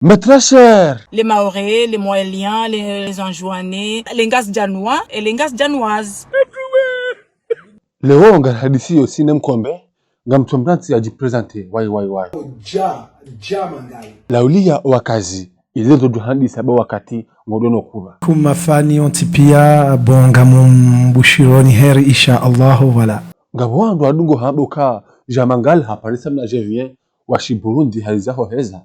Mais très cher. Les Mahorais, les Moëliens, les Anjouanais, les Ngas-Djanois et les Ngas-Djanoises. Leo ngarahadisi osine mkombe ngamtomranti ajipresente wai. Mangali. Laulia wakazi ilezo duhandisa ba wakati ngodono kuba. Kumafani ontipia bonga mbushironi heri isha Allahu wala. Ngabwandu adungo haboka jamangal haparisa mna jevien washi Burundi halizaho heza.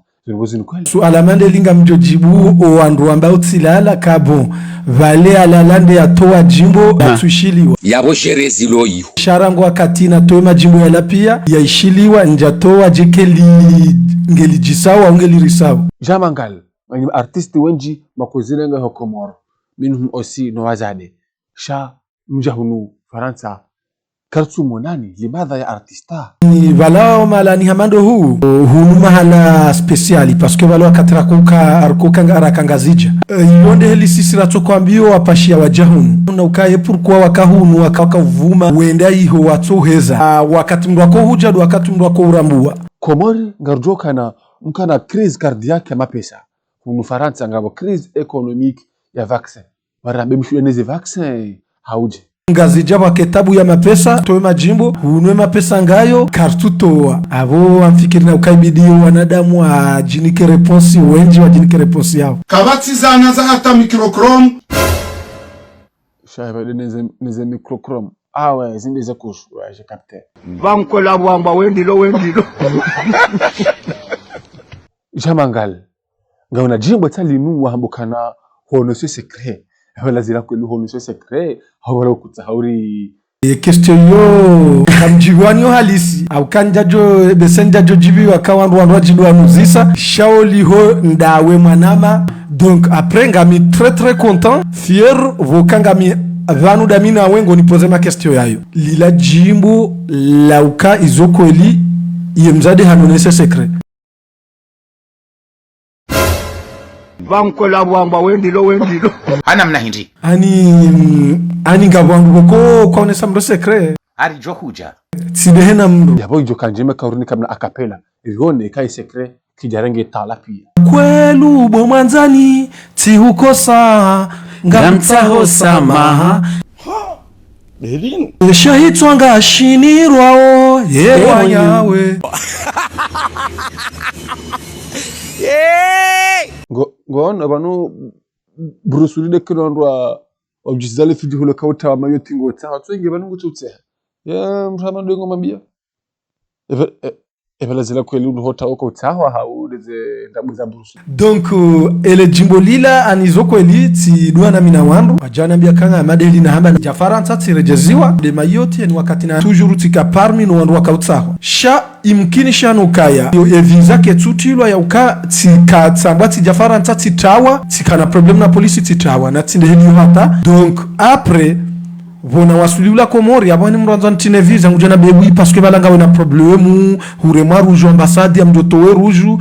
Suala mande linga mjojibu o andu ambao tsilala kabo vale alalande ya toa jimbo atushiliwa yabo sherezi loyi sharango wakati na toa majimbo ya lapia ya ishiliwa njatoa jekeli ngeli jisawa ungeli risawa jamangal mani artisti wenji makozine nga hokomoro minhum osi noazade sha mjahunu Faransa kartu monani limadha ya artista ni valao malani hamando hunu mahala speciali paske valao katrakuka arkuka arakangazija yonde heli sisi ratokwambio wapashia wajahunu na ukaye pourquoi wakahunu wakavuma wenda iho watoheza wakati mndu wako hujadu wakati mndu wako urambua komori ngarjoka na mkana crise cardiaque ya mapesa hunu Faransa ngabo crise économique ya vaccin warambe mshueneze vaccin hauje ngazija wa kitabu ya mapesa toe majimbo unwe mapesa ngayo kartutoa abo amfikiri na ukaibidio wanadamu ajinike responsi wenji wajinike responsi yao kabati zana za hata microchrome shaiba neze microchrome awe zindeze kushu je capte banko la bwamba wendilo jamangal ngaona jimbo talinu wahambukana hono se secret wala zira kwelu hono se secret hawala kutahauri question yo kamjiwani yo halisi au kanjajo besenjajo jibi wakawandu wandu wajidwa nuzisa shaoli ho ndawe mwanama donc après ngami très content fier vokangami vanu damina wengo nipoze ma question yayo lila jimbo lauka izokweli yemzade hanonese secret banko la bwamba wendilo hana mna hindi ani ngabwangu ko kwaonesa mdo secret ari johuja sidehena mdo yabo ijokanjime kauruni kamna akapela ilione kai secret kijarenge tala pia kwelu bo mwanzani ti hukosa ngamtaho samaha Berino shahitwa ngashinirwao yewanyawe ngono banu brusuli de kirondwa objizale fidi holo kauta wa mayo tingo tsa twenge banu ngututse ya mshamando ngo mabia eva lazila kweli hota oko tsaho haudeze ndabuza brusuli donc ele jimbo lila anizokweli ti duana mina wandu wajana mbia kanga madeli na hamba ja Faransa tirejeziwa de mayoti ni wakati na toujours tika parmi no wandu wakautsaho sha imkini shano kaya yo eviza ketutilwa ya uka tika tsamba ti ja Faransa titawa tikana problem na polisi titawa na tinde heli hata donc après vona wasuliula komori abani mranzo ntine visa ngujana bewi parce que balanga wena problemu hurema rouge ambassade ya mdotowe rouge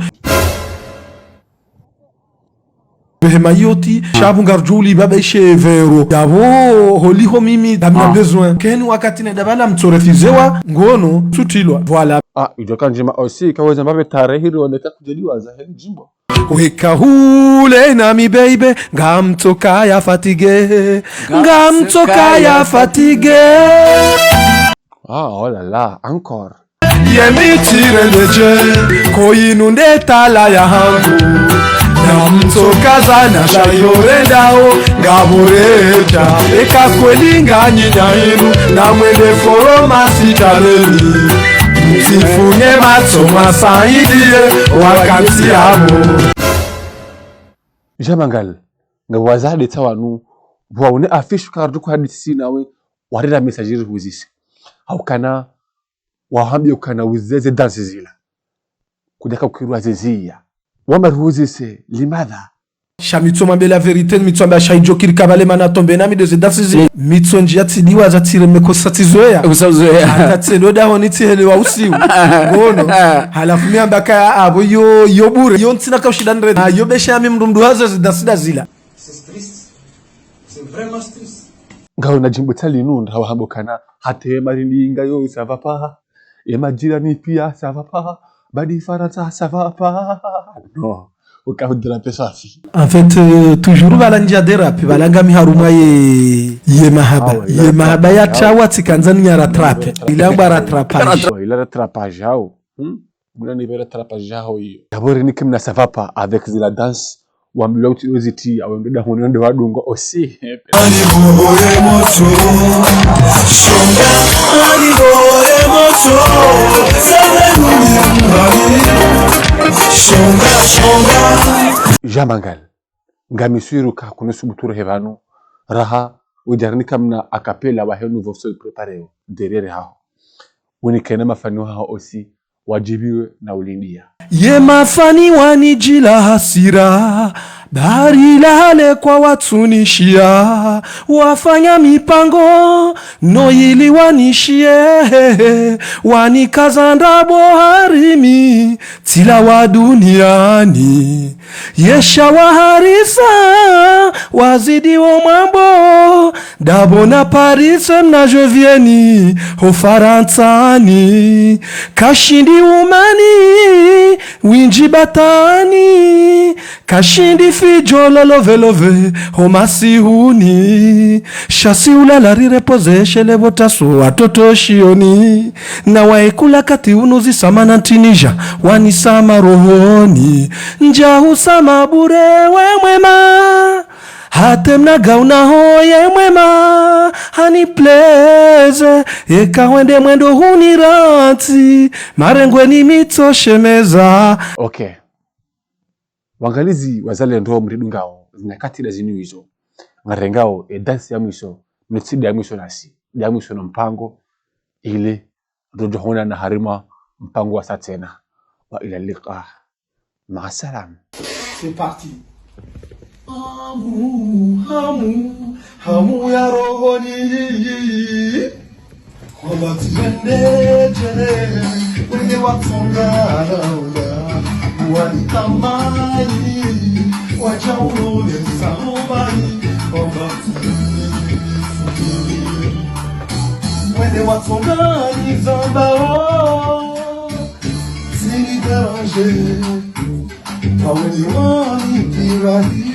behema yoti shabu ngarjuli baba ishe vero davo holiho mimi damina besoin keni wakati ne dabala mtsorefizewa ngono tutilwa voilà ijokanjima aussi kaweza mbabe tarehe roneka kujeliwa za heli jimbo weka hule nami baby ngamtoka ya fatigue oh là là encore yemitire leje koinunde tala ya hangu ngamtoka zana shayorendao ngabureja eka kweli nganyinya inu na mwende foroma sitaleni msifunye macho masaidie wakati abo jamangal ngawazade tawanu bwaune afishu kardu kwa hadisi nawe warida messageri huzisi haukana wahambi ukana uzeze dansi zila kudaka ukirua zezia wama huzisi limadha shamitso mambe la verite mitso amba shaijo kirikabale mana tombe nami de dansi mitso njia tidiwa za tire mekosatizoea usazoea atatselo daho nitihele wa usiu ngono halafu miamba kaya abo yo bure yo ntsina ka ushidandre yo besha mi mndu hazo dansi zila c'est triste c'est vraiment triste ngao na jimbo tali nunda hawahabo kana hate maringa yo sava pa e majirani pia sava pa badi Faransa sava pa no ukahudira pesa afi. En fait, toujours balanja derape balanga miharuma ye mahaba ya chawa tikanzani ya rattrape ilamba rattrapage Il rattrapage hao. Muna ni rattrapage hao hiyo. D'abord ni kimna ça va pas avec la danse wa mbilo uziti au ndada hono wadungo aussi. Jamangal ngamisuiru ka kunusu buturu hebanu raha ujarni kamna akapela wa henu voso prepareo derere hao unikene mafani hao aussi wajibiwe na ulindia ye mafani wanijila hasira bari lale kwa watunishia wafanya mipango no ili wanishie wanikazanda boharimi tila wa duniani yesha waharisa wazidi wa mambo dabo na Paris na Jovieni Hofarantani kashindi umani winji batani kashindi fijo love homasihuni shasi ulalari repose shele botaso watoto shioni na waekula kati unuzi samana tinija wanisama rohoni njahu sama bure we mwema hatemna gauna hoye mwema hani pleze eka wende mwendo huniranti marengwe ni mitoshemeza. Okay. Wangalizi wazale ndo mridungao zinakati da zinu hizo ngarengao dansi ya mwisho nutidi ya mwisho nasi ya mwisho na mpango ile dojohona na harima mpango wa satena wa ila liqa ma salam. C'est parti. Hamu ya rohoni kwamba tuendeje wenye watongana wanitamani wajaulole samani kwamba wenye watongani zambao zini deranger wenye wani kirahi